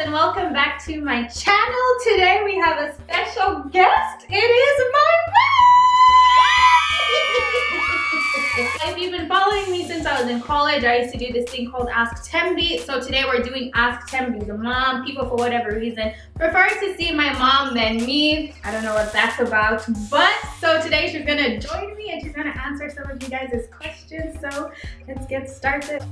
and welcome back to my channel. Today we have a special guest. It is my mom! If you've been following me since I was in college, I used to do this thing called Ask Thembi. So today we're doing Ask Thembi. The mom, people for whatever reason, prefer to see my mom than me. I don't know what that's about. But so today she's gonna join me and she's gonna answer some of you guys' questions. So let's get started.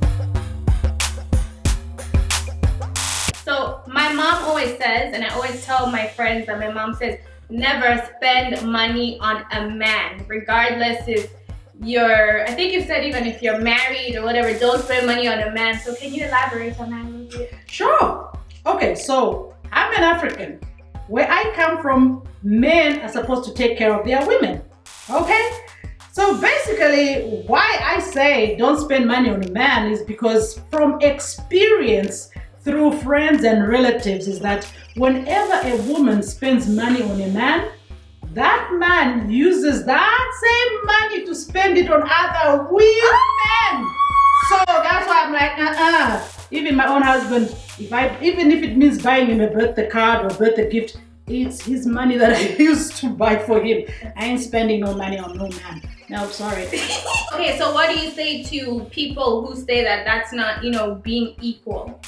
So my mom always says, and I always tell my friends that my mom says, never spend money on a man, regardless if you're, I think you said even if you're married or whatever, don't spend money on a man. So can you elaborate on that a little bit? Sure. Okay, so I'm an African. Where I come from, men are supposed to take care of their women. Okay? So basically, why I say don't spend money on a man is because from experience, through friends and relatives, is that whenever a woman spends money on a man, that man uses that same money to spend it on other women. So that's why I'm like, even my own husband, even if it means buying him a birthday card or birthday gift, it's his money that I used to buy for him. I ain't spending no money on no man. No, sorry. Okay, so what do you say to people who say that that's not, being equal?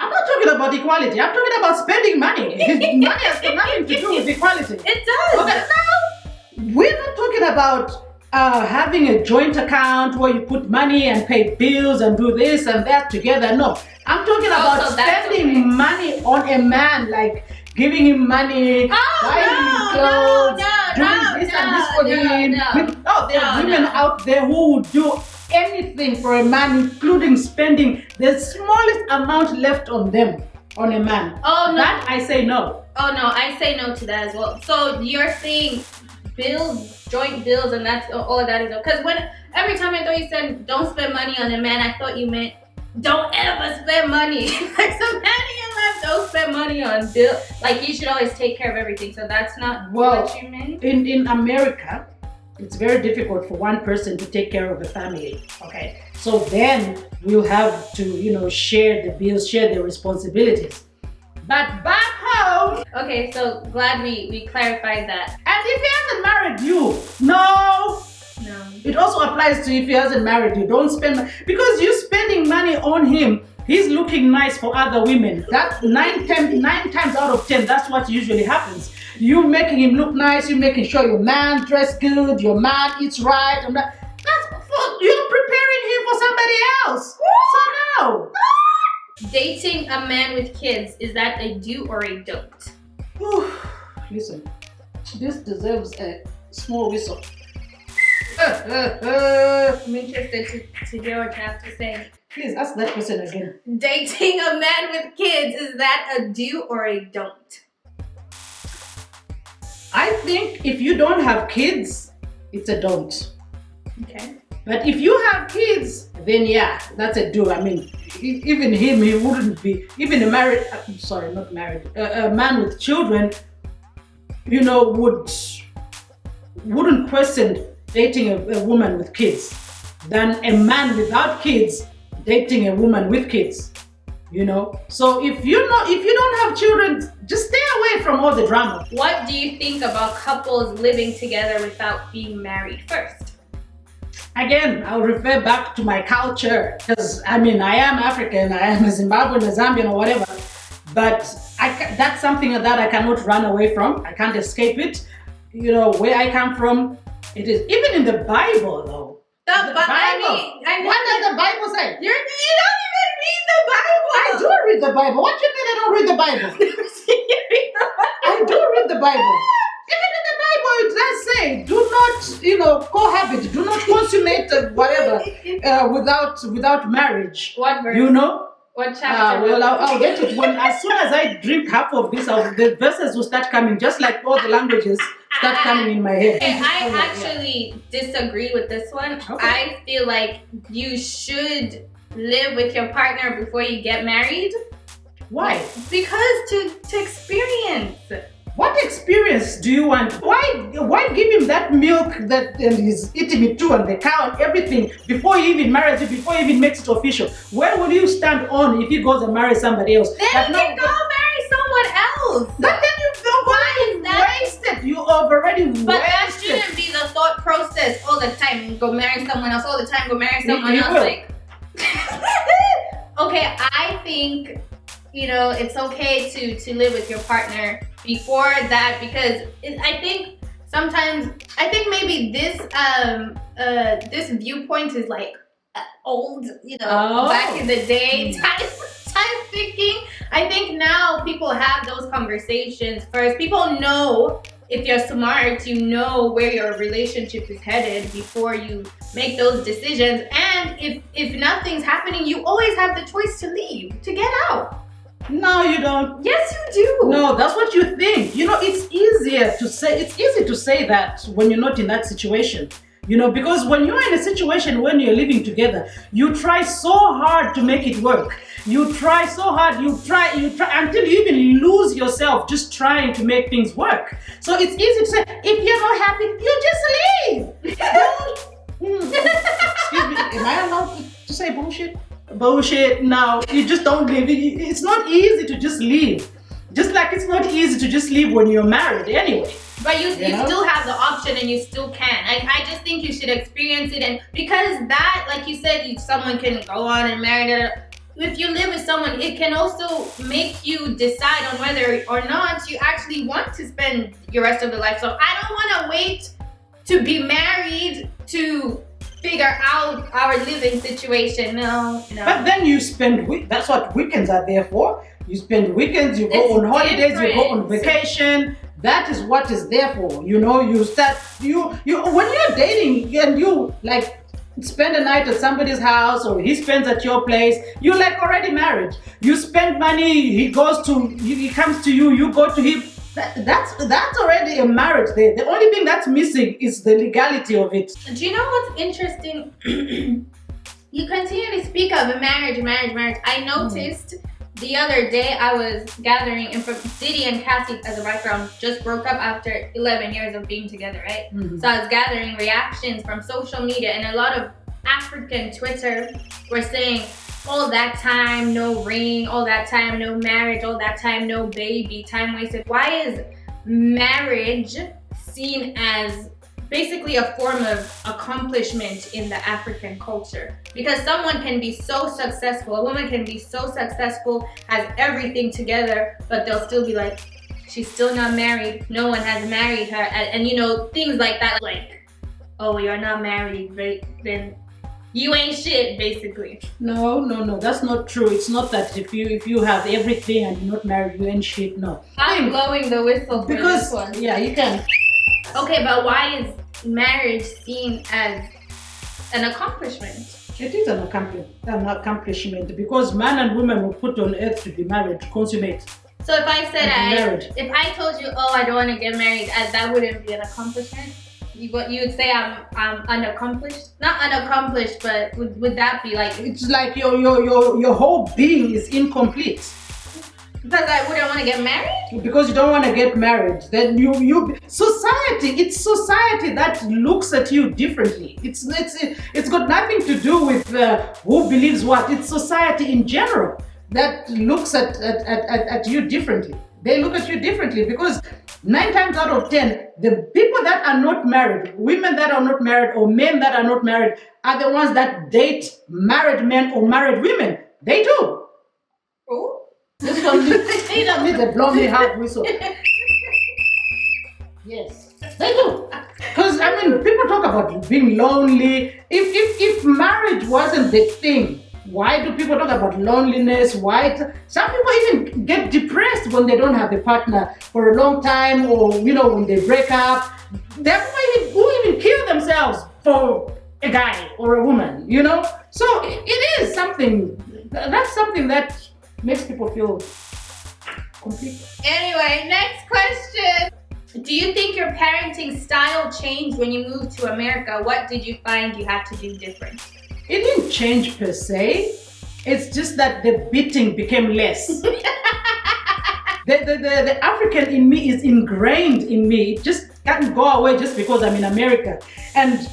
I'm not talking about equality. I'm talking about spending money. Money has got nothing to do with equality. It does. Okay, no, we're not talking about having a joint account where you put money and pay bills and do this and that together. No, I'm talking about spending money on a man, like giving him money, buying him clothes, doing this and this for him. There are women out there who would do anything for a man, including spending the smallest amount left on them, on a man. Oh, no. That I say no. Oh, no, I say no to that as well. So you're saying bills, joint bills, and that's all that is. Because every time I thought you said don't spend money on a man, I thought you meant don't ever spend money. Like some man in your life, don't spend money on bills. Like you should always take care of everything. So that's not what you meant? In America, it's very difficult for one person to take care of a family, okay? So then we'll have to, share the bills, share the responsibilities. But back home... Okay, so glad we clarified that. And if he hasn't married you, no. It also applies to if he hasn't married you. Don't spend... Because you're spending money on him, he's looking nice for other women. That 9 times out of 10, that's what usually happens. You making him look nice, you making sure your man dressed good, your man eats right, and that's you're preparing him for somebody else. So no. Dating a man with kids, is that a do or a don't? Listen, this deserves a small whistle. I'm interested to hear what you have to say. Please ask that question again. Dating a man with kids, is that a do or a don't? I think if you don't have kids, it's a don't. Okay. But if you have kids, then yeah, that's a do. I mean, even him, he wouldn't be, even a married, not married, a man with children, wouldn't question dating a woman with kids than a man without kids dating a woman with kids. So if you don't have children, just stay away from all the drama. What do you think about couples living together without being married first? Again, I'll refer back to my culture because I am African, I am a Zimbabwean, a Zambian or whatever, but that's something that I cannot run away from. I can't escape it. Where I come from, it is even in the Bible though. The Bible. What does the Bible say? You don't even read the Bible. I do read the Bible. What do you mean I don't read the Bible? I do read the Bible. Even in the Bible, it does say, do not, cohabit, do not consummate whatever without marriage. What verse? What chapter? Well, I'll get it as soon as I drink half of this. The verses will start coming, just like all the languages start coming in my head. Okay, I actually disagree with this one. Okay. I feel like you should live with your partner before you get married. Why? Because to experience. What experience do you want? Why give him that milk that he's eating it too, and the cow and everything before he even marries you, before he even makes it official? Where will you stand on if he goes and marries somebody else? Then he can go marry else. But then you've already wasted. You already wasted. But that shouldn't be the thought process all the time. Go marry someone else all the time. Go marry someone else. will. Like, okay, I think it's okay to live with your partner before that, because I think sometimes maybe this viewpoint is like old, back in the day type thinking. I think now people have those conversations first. People know, if you're smart, you know where your relationship is headed before you make those decisions. And if nothing's happening, you always have the choice to leave, to get out. No, you don't. Yes, you do. No, that's what you think. It's easy to say that when you're not in that situation. Because when you're in a situation when you're living together, you try so hard to make it work. You try so hard, you try until you even lose yourself just trying to make things work. So it's easy to say, if you're not happy, you just leave. Excuse me, am I allowed to say bullshit? Bullshit. No, you just don't leave. It's not easy to just leave. Just like it's not easy to just leave when you're married anyway. But you still have the option, and you still can. I just think you should experience it, and because that, like you said, someone can go on and marry. If you live with someone, it can also make you decide on whether or not you actually want to spend your rest of the life. So I don't want to wait to be married to figure out our living situation. No. But then you spend that's what weekends are there for. You spend weekends, you go on holidays, you go on vacation. That is what is there for. You start when you're dating and you like spend a night at somebody's house, or he spends at your place, you're like already married. You spend money, he comes to you, you go to him. That's already a marriage there. The only thing that's missing is the legality of it. Do you know what's interesting? You continue to speak of marriage. I noticed the other day I was gathering Diddy and Cassie, as a background, just broke up after 11 years of being together, right? Mm-hmm. So I was gathering reactions from social media, and a lot of African Twitter were saying, all that time, no ring, all that time, no marriage, all that time, no baby, time wasted. Why is marriage seen as basically a form of accomplishment in the African culture? Because someone can be so successful, a woman can be so successful, has everything together, but they'll still be like, she's still not married, no one has married her, and things like that, like, oh, you're not married, right? Then you ain't shit, basically. No, that's not true. It's not that if you have everything and you're not married, you ain't shit. No. I'm blowing the whistle for this one. Yeah, you can. Okay, but why is marriage seen as an accomplishment? It is an accomplishment because man and woman were put on earth to be married, to consummate. So if I said if I told you, oh, I don't want to get married, that wouldn't be an accomplishment? You would say I'm unaccomplished? Not unaccomplished, but would that be like? It's like your whole being is incomplete. Because I wouldn't want to get married? Because you don't want to get married. Then it's society that looks at you differently. It's got nothing to do with who believes what. It's society in general that looks at you differently. They look at you differently because 9 times out of 10, the people that are not married, women that are not married or men that are not married, are the ones that date married men or married women. They do. Oh. This don't need to blow me hard whistle. Yes, they do. Because people talk about being lonely. If marriage wasn't the thing, why do people talk about loneliness? Some people even get depressed when they don't have a partner for a long time, or when they break up. There are people who even kill themselves for a guy or a woman. So it is something. That's something that makes people feel complete. Anyway, next question. Do you think your parenting style changed when you moved to America? What did you find you had to do different? It didn't change per se. It's just that the beating became less. The African in me is ingrained in me. It just can't go away just because I'm in America. And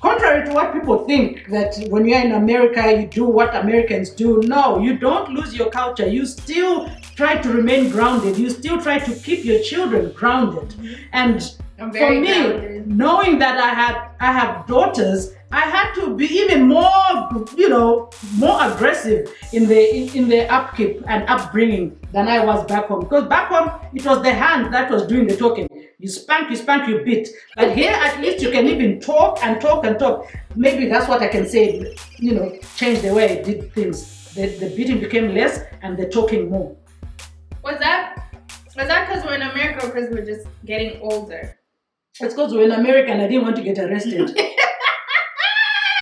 contrary to what people think, that when you're in America, you do what Americans do. No, you don't lose your culture. You still try to remain grounded. You still try to keep your children grounded. And I'm for very me, grounded. knowing that I have daughters, I had to be even more, more aggressive in the upkeep and upbringing than I was back home. Because back home, it was the hand that was doing the talking. You spank, you beat. But here, at least you can even talk and talk and talk. Maybe that's what I can say, change the way I did things. The beating became less and the talking more. Was that because we're in America or because we're just getting older? It's because we're in America and I didn't want to get arrested.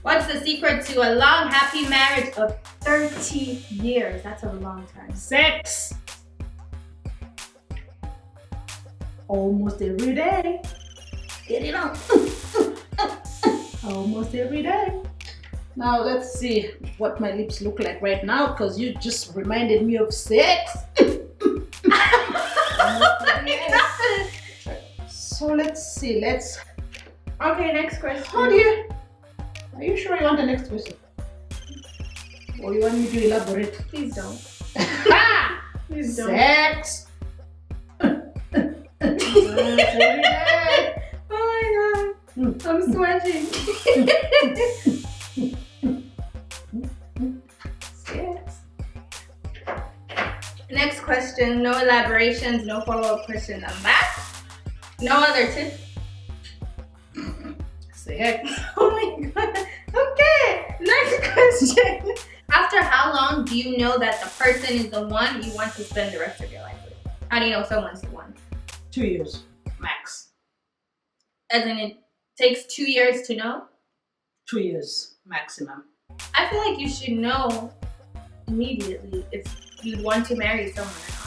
What's the secret to a long, happy marriage of 30 years? That's a long time. Sex. Almost every day. Get it on. Almost every day. Now let's see what my lips look like right now, because you just reminded me of sex. So let's see. Okay, next question. Oh dear. Are you sure you want the next question? Or you want me to elaborate? Please don't. Please don't. Sex. Every day. Oh my god. I'm sweating. Sex. Next question. No elaborations, no follow-up question on that. No other tips. Sex. Oh my god. Okay. Next question. After how long do you know that the person is the one you want to spend the rest of your life with? How do you know someone's the one? 2 years max. As in, it takes 2 years to know? 2 years maximum. I feel like you should know immediately if you want to marry someone or not.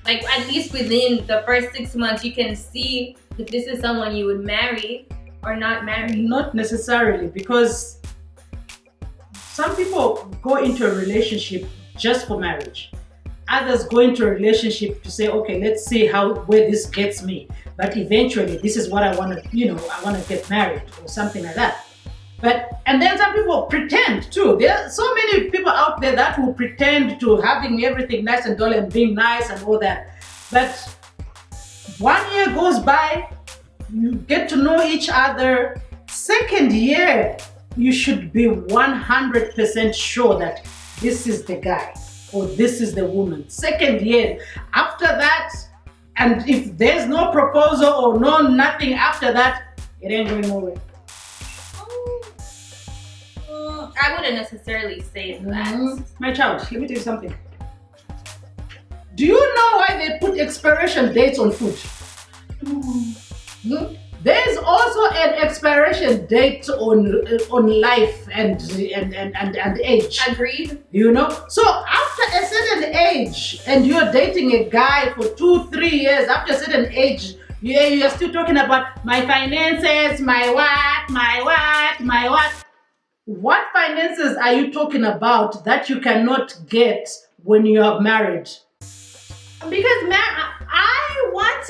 Like, at least within the first 6 months, you can see if this is someone you would marry or not marry. Not necessarily, because some people go into a relationship just for marriage. Others go into a relationship to say, okay, let's see where this gets me. But eventually, this is what I want to, I want to get married or something like that. And then some people pretend too. There are so many people out there that will pretend to having everything nice and dull and being nice and all that. But 1 year goes by, you get to know each other. Second year, you should be 100% sure that this is the guy or this is the woman. Second year, after that, and if there's no proposal or nothing after that, it ain't going nowhere. I wouldn't necessarily say that. My child, let me tell you something. Do you know why they put expiration dates on food? There's also an expiration date on life and age. Agreed. So after a certain age, and you're dating a guy for 2-3 years, after a certain age, you're still talking about my finances, my what. What finances are you talking about that you cannot get when you are married? Because I want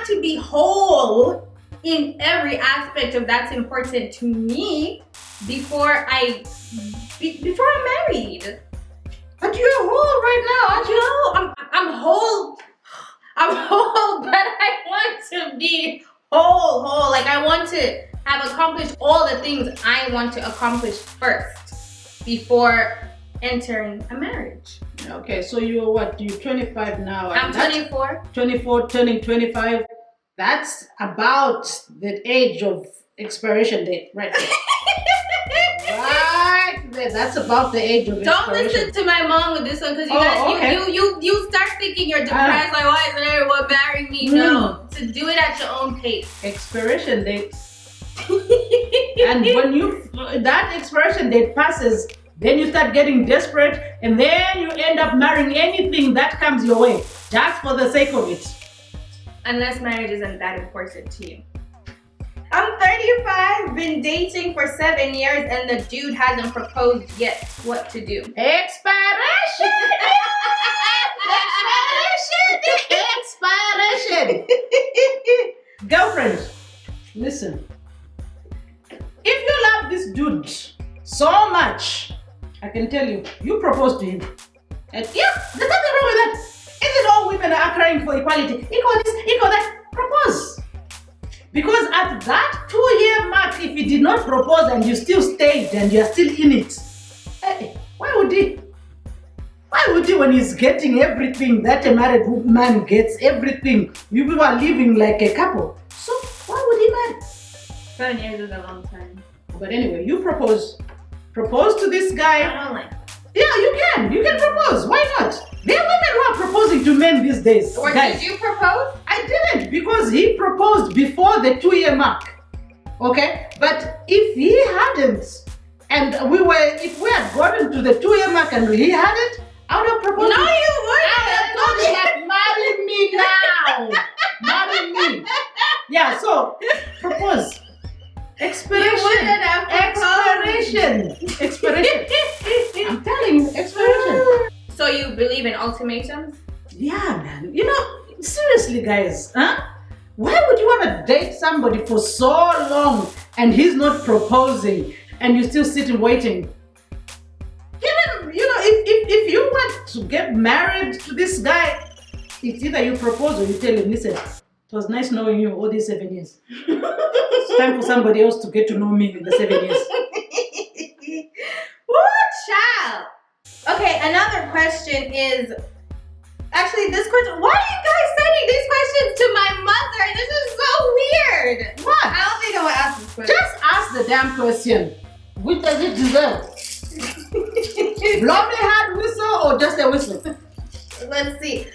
to be whole in every aspect of that's important to me before I'm married. But you're whole right now, aren't you? No, I'm whole. I'm whole, but I want to be whole. Like, I want to have accomplished all the things I want to accomplish first before entering a marriage. Okay, so you're what? You're 25 now. I'm 24. 24, turning 25. That's about the age of expiration date, right there. Right there. That's about the age of expiration. Don't listen to my mom with this one, because you start thinking you're depressed. Like, why isn't everyone marrying me? No, to do it at your own pace. Expiration date. And when that expiration date passes, then you start getting desperate, and then you end up marrying anything that comes your way, just for the sake of it. Unless marriage isn't that important to you. I'm 35, been dating for 7 years, and the dude hasn't proposed yet. What to do? Expiration! Expiration! Girlfriend, listen. I can tell you, you proposed to him. And yeah, there's nothing wrong with that. Isn't all women are crying for equality? Equal this, equal that. Propose. Because at that 2-year mark, if he did not propose and you still stayed and you're still in it, hey, why would he? Why would he when he's getting everything that a married man gets, everything? You people are living like a couple. So why would he marry? 7 years is a long time. But anyway, you propose. Propose to this guy. I don't like. Yeah, you can. You can propose. Why not? There are women who are proposing to men these days. Or guys. did you propose? I didn't, because he proposed before the 2-year mark. Okay? But if he hadn't, and if we had gotten to the 2-year mark and he hadn't, I would have proposed. No, you I would have told him that marry me now. Marry me. Yeah, so propose. Expiration. Expiration. I'm telling you, expiration. So you believe in ultimatums? Yeah, man. You know, seriously, guys, huh? Why would you want to date somebody for so long and he's not proposing and you still sitting waiting? If you want to get married to this guy, it's either you propose or you tell him, listen, it was nice knowing you all these 7 years. It's time for somebody else to get to know me in the 7 years. Woo, child. Okay, another question is, actually this question, why are you guys sending these questions to my mother? This is so weird. What? I don't think I will ask this question. Just ask the damn question. Which does it deserve? Blow me hard whistle or just a whistle? Let's see.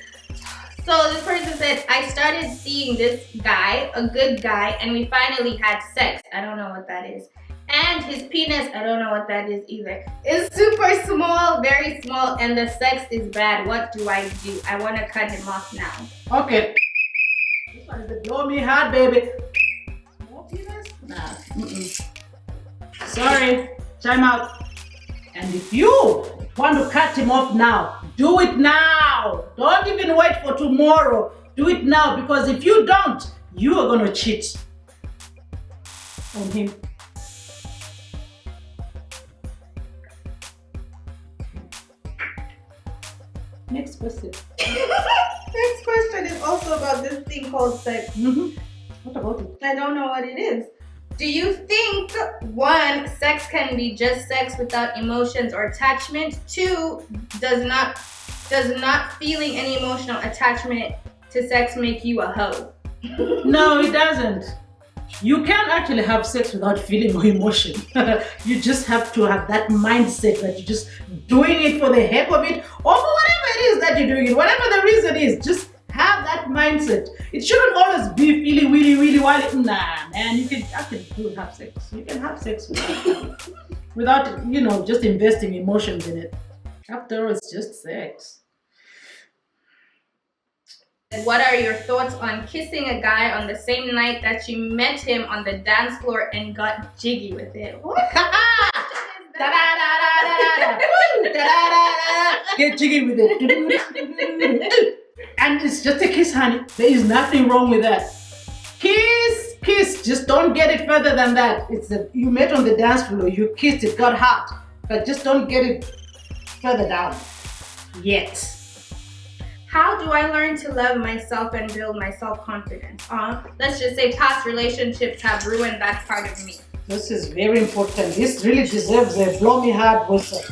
So this person said, I started seeing this guy, a good guy, and we finally had sex. I don't know what that is. And his penis, I don't know what that is either. It's super small, very small, and the sex is bad. What do I do? I want to cut him off now. Okay. This one is the blow me hard, baby. Small penis? Nah. Sorry. Time out. And if you want to cut him off now, do it now. Don't even wait for tomorrow. Do it now, because if you don't, you are going to cheat on him. Next question. Next question is also about this thing called sex. What about it? I don't know what it is. Do you think, 1, sex can be just sex without emotions or attachment? 2, does not feeling any emotional attachment to sex make you a hoe? No, it doesn't. You can actually have sex without feeling or emotion. You just have to have that mindset that you're just doing it for the heck of it, or for whatever it is that you're doing it, whatever the reason is, just have that mindset. It shouldn't always be feeling really, really wild. Nah, man, you can actually have sex. You can have sex without, just investing emotions in it. After all, it's just sex. What are your thoughts on kissing a guy on the same night that you met him on the dance floor and got jiggy with it? What? Get jiggy with it. And it's just a kiss, honey. There is nothing wrong with that. Kiss, kiss. Just don't get it further than that. You met on the dance floor, you kissed, it got hot. But just don't get it further down yet. How do I learn to love myself and build my self-confidence? Let's just say past relationships have ruined that part of me. This is very important. This really deserves a blow me hard whistle.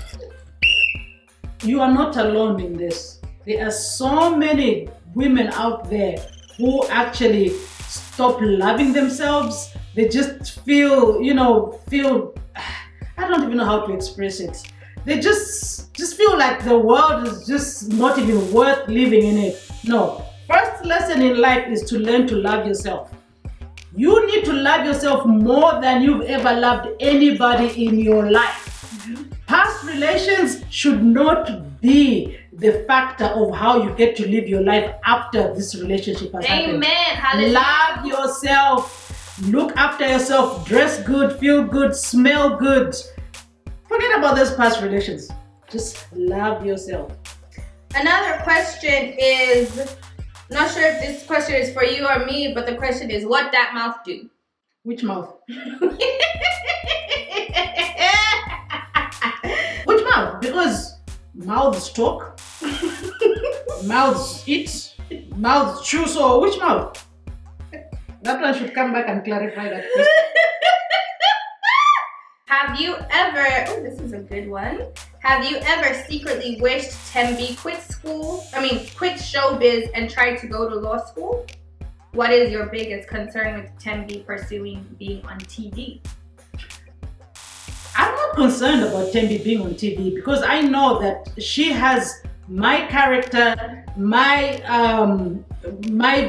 You are not alone in this. There are so many women out there who actually stop loving themselves. They just feel, I don't even know how to express it. They just feel like the world is just not even worth living in it. No. First lesson in life is to learn to love yourself. You need to love yourself more than you've ever loved anybody in your life. Past relations should not be the factor of how you get to live your life after this relationship has happened. Amen. Hallelujah. Love yourself. Look after yourself. Dress good, feel good, smell good. Forget about those past relations. Just love yourself. Another question is, not sure if this question is for you or me, but the question is, what that mouth do? Which mouth? Which mouth? because mouths talk, mouths eat, mouths chew. So which mouth? That one should come back and clarify that question. Have you ever, oh, this is a good one. Have you ever secretly wished Thembi quit showbiz and tried to go to law school? What is your biggest concern with Thembi pursuing being on TV? I'm not concerned about Thembi being on TV because I know that she has my character, my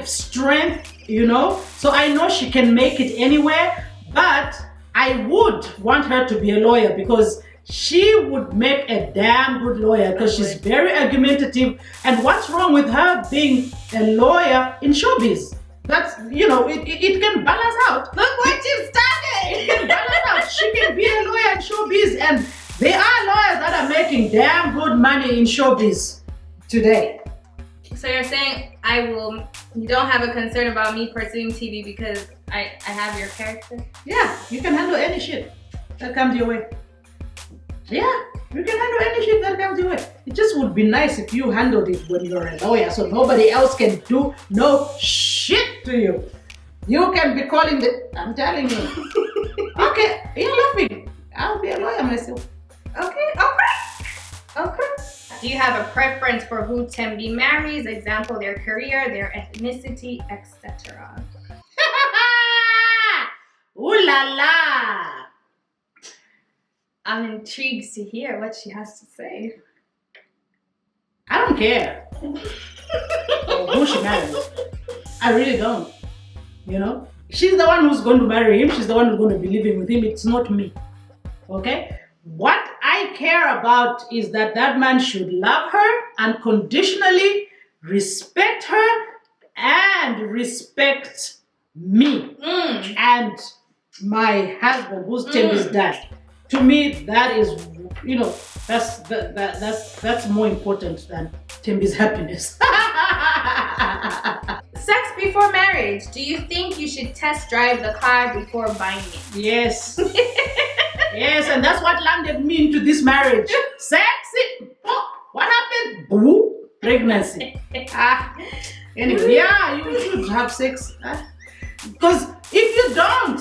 strength, you know. So I know she can make it anywhere, but I would want her to be a lawyer because she would make a damn good lawyer because she's very argumentative. And what's wrong with her being a lawyer in showbiz? That's, you know, it can balance out. Look what you've started! It can balance out. She can be a lawyer in showbiz, and there are lawyers that are making damn good money in showbiz today. So you're saying you don't have a concern about me pursuing TV because I have your character? Yeah, you can handle any shit that comes your way. Yeah, you can handle any shit that comes your way. It just would be nice if you handled it when you're a lawyer so nobody else can do no shit to you. You can be calling I'm telling you. Okay, you're laughing. I'll be a lawyer myself. Okay. Do you have a preference for who Thembi marries? Example, their career, their ethnicity, etc. Ooh la la! I'm intrigued to hear what she has to say. I don't care who she marries. I really don't. You know? She's the one who's going to marry him. She's the one who's going to be living with him. It's not me. Okay? What I care about is that man should love her unconditionally, respect her, and respect me and my husband, who's Thembi's dad. To me, that is, you know, that's more important than Thembi's happiness. Sex before marriage. Do you think you should test drive the car before buying it? Yes. Yes, and that's what landed me into this marriage. Sexy. Oh, what happened? Boo. Pregnancy. Anyway, yeah, you should have sex. Because if you don't,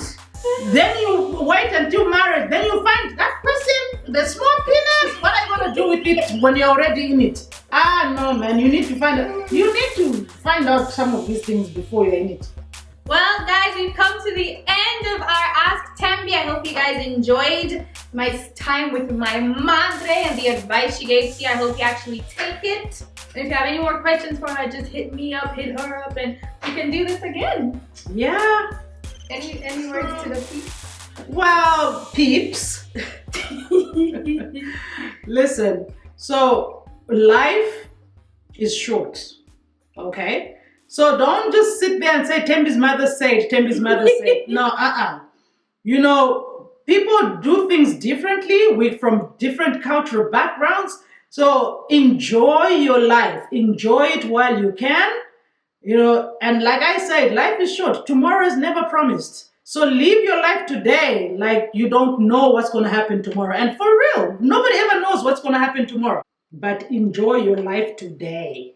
then you wait until marriage, then you find that person, the small penis, what are you going to do with it when you're already in it? No, man, you need to find out some of these things before you're in it. Well, guys, we've come to the end of our Ask Thembi. I hope you guys enjoyed my time with my madre and the advice she gave to you. I hope you actually take it. And if you have any more questions for her, just hit me up, hit her up, and we can do this again. Yeah. Any words to the peeps? Well, peeps. Listen, so life is short, okay? So don't just sit there and say, Thembi's mother said, Thembi's mother said. No, You know, people do things differently from different cultural backgrounds. So enjoy your life. Enjoy it while you can. You know, and like I said, life is short. Tomorrow is never promised. So live your life today like you don't know what's going to happen tomorrow. And for real, nobody ever knows what's going to happen tomorrow. But enjoy your life today.